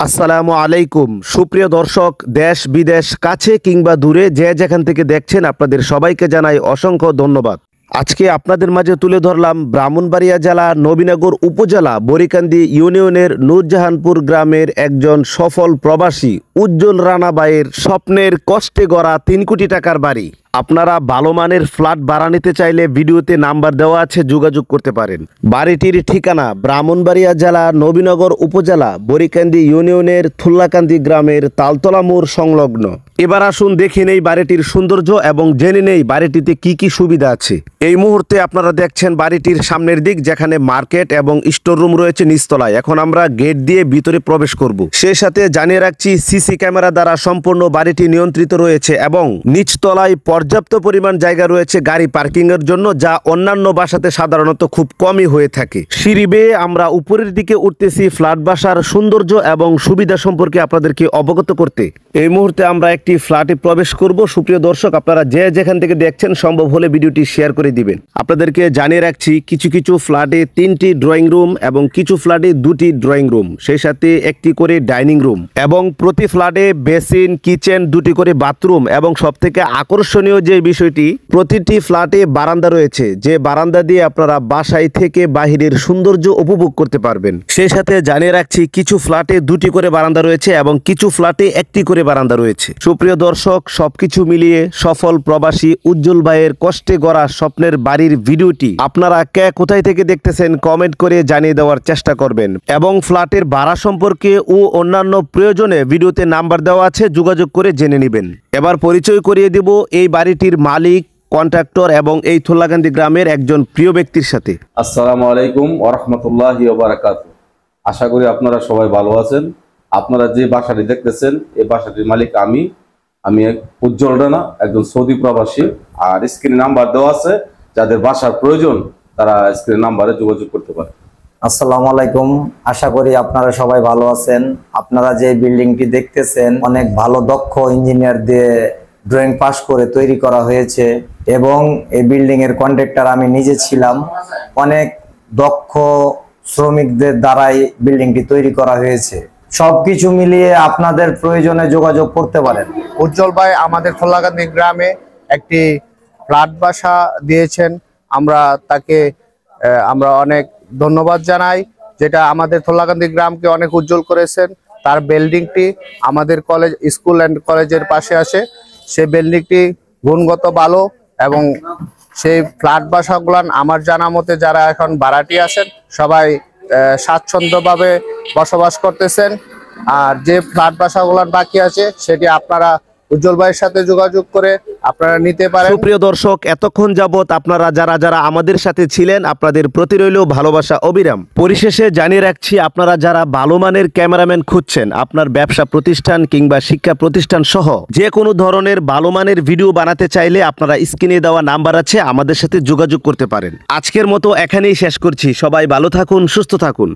আসসালামু আলাইকুম সুপ্রিয় দর্শক, দেশ বিদেশ কাছে কিংবা দূরে যে যেখান থেকে দেখছেন আপনাদের সবাইকে জানাই অসংখ্য ধন্যবাদ। আজকে আপনাদের মাঝে তুলে ধরলাম ব্রাহ্মণবাড়িয়া জেলা নবীনগর উপজেলা বরিকান্দি ইউনিয়নের নূরজাহানপুর গ্রামের একজন সফল প্রবাসী উজ্জ্বল রানা ভাইয়ের স্বপ্নের কষ্টে গড়া 3 কোটি টাকার বাড়ি। আপনারা ভালো মানের ফ্ল্যাট ভাড়া নিতে চাইলে ভিডিওতে নাম্বার দেওয়া আছে, যোগাযোগ করতে পারেন। বাড়িটির ঠিকানা ব্রাহ্মণবাড়িয়া জেলা নবীনগর উপজেলা বরিকান্দি ইউনিয়নের থুল্লাকান্দি গ্রামের তালতলা মোড় সংলগ্ন। এবার আসুন দেখে নেই বাড়িটির সৌন্দর্য এবং জেনে নেই বাড়িটিতে কি কি সুবিধা আছে। এই মুহূর্তে আপনারা দেখছেন বাড়িটির সামনের দিক, যেখানে মার্কেট এবং স্টোর রুম রয়েছে নিচতলায়। এখন আমরা গেট দিয়ে ভিতরে প্রবেশ করব। সেই সাথে জানিয়ে রাখছি সিসি ক্যামেরা দ্বারা সম্পূর্ণ বাড়িটি নিয়ন্ত্রিত রয়েছে এবং নিচতলায় পর্যাপ্ত পরিমাণ জায়গা রয়েছে গাড়ি পার্কিং এর জন্য, যা অন্যান্য বাসাতে সাধারণত খুব কমই হয়ে থাকে। সিঁড়ি বেয়ে আমরা উপরের দিকে উঠতেছি ফ্ল্যাট বাসার সৌন্দর্য এবং সুবিধা সম্পর্কে আপনাদেরকে অবগত করতে। এই মুহূর্তে আমরা একটি ফ্ল্যাটে প্রবেশ করব। সুপ্রিয় দর্শক, আপনারা যে যেখান থেকে দেখছেন সম্ভব হলে ভিডিওটি শেয়ার করে দিবেন। আপনাদেরকে জানিয়ে রাখছি কিছু কিছু ফ্ল্যাটে 3টি ড্রয়িং রুম এবং কিছু ফ্ল্যাটে 2টি ড্রয়িং রুম, সেই সাথে একটি করে ডাইনিং রুম এবং প্রতি ফ্ল্যাটে বেসিন, কিচেন, 2টি করে বাথরুম এবং সবথেকে আকর্ষণীয় যে বিষয়টি, প্রতিটি ফ্ল্যাটে বারান্দা রয়েছে, যে বারান্দা দিয়ে আপনারা বাসায় থেকে বাহিরের সৌন্দর্য উপভোগ করতে পারবেন। সেই সাথে জানিয়ে রাখছি কিছু ফ্ল্যাটে 2টি করে বারান্দা রয়েছে এবং কিছু ফ্ল্যাটে 1টি করে বারান্দা রয়েছে। সুপ্রিয় দর্শক, সবকিছু মিলিয়ে সফল প্রবাসী উজ্জ্বল ভাইয়ের কষ্টে গড়া স্বপ্নের বাড়ির ভিডিওটি আপনারা কে কোথায় থেকে দেখতেছেন কমেন্ট করে জানিয়ে দেওয়ার চেষ্টা করবেন এবং ফ্ল্যাটের ভাড়া সম্পর্কে ও অন্যান্য প্রয়োজনে ভিডিওতে নাম্বার দেওয়া আছে, যোগাযোগ করে জেনে নেবেন। এবার পরিচয় করিয়ে দেব এই বাড়িটির মালিক, কন্ট্রাক্টর এবং এই থুল্লাকান্দি গ্রামের একজন প্রিয় ব্যক্তির সাথে। আসসালামু আলাইকুম ওয়া রাহমাতুল্লাহি ওয়া বারাকাতুহু। আশা করি আপনারা সবাই ভালো আছেন। আপনারা যে বাসাটি দেখতেছেন, এই বাসাটির মালিক আমি এক উজ্জ্বল রানা, একজন সৌদি প্রবাসী। আর স্ক্রিনে নাম্বার দেওয়া আছে, যাদের বাসার প্রয়োজন তারা স্ক্রিনে নাম্বারে যোগাযোগ করতে পারে। আসসালামু আলাইকুম, আশা করি আপনারা সবাই ভালো আছেন। আপনারা যে বিল্ডিংটি দেখতেছেন অনেক ভালো দক্ষ ইঞ্জিনিয়ার দিয়ে ড্রয়িং পাস করে তৈরি করা হয়েছে এবং এই বিল্ডিং এর কন্ট্রাক্টর আমি নিজে ছিলাম। অনেক দক্ষ শ্রমিকদের দ্বারাই বিল্ডিংটি তৈরি করা হয়েছে। সবকিছু মিলিয়ে আপনাদের প্রয়োজনে যোগাযোগ করতে পারেন। উজ্জ্বল ভাই আমাদের থুল্লাকান্দি গ্রামে একটি ফ্ল্যাট বাসা দিয়েছেন। তাকে আমরা অনেক ধন্যবাদ জানাই, যেটা আমাদের থুল্লাকান্দি গ্রামকে অনেক উজ্জ্বল করেছেন। তার বিল্ডিংটি আমাদের স্কুল অ্যান্ড কলেজের পাশে আসে। সেই বিল্ডিংটি গুণগত ভালো এবং সেই ফ্ল্যাট বাসাগুলান আমার জানা মতে যারা এখন ভাড়াটি আছেন সবাই স্বাচ্ছন্দ্যভাবে বসবাস করতেছেন। আর যে ফ্ল্যাট বাসাগুলান বাকি আছে সেটি আপনারা উজ্জ্বল ভাইয়ের সাথে যোগাযোগ করে আপনারা নিতে পারেন। সুপ্রিয় দর্শক, এতক্ষণ যাবত আপনারা যারা আমাদের সাথে ছিলেন, আপনাদের প্রতি রইল ভালোবাসা অবিরাম। পরিশেষে জানিয়ে রাখছি, আপনারা যারা ভালো মানের ক্যামেরাম্যান খুঁজছেন, আপনার ব্যবসা প্রতিষ্ঠান কিংবা শিক্ষা প্রতিষ্ঠান সহ যে কোনো ধরনের ভালো মানের ভিডিও বানাতে চাইলে আপনারা স্ক্রিনে দেওয়া নাম্বার আছে, আমাদের সাথে যোগাযোগ করতে পারেন। আজকের মতো এখানেই শেষ করছি। সবাই ভালো থাকুন, সুস্থ থাকুন।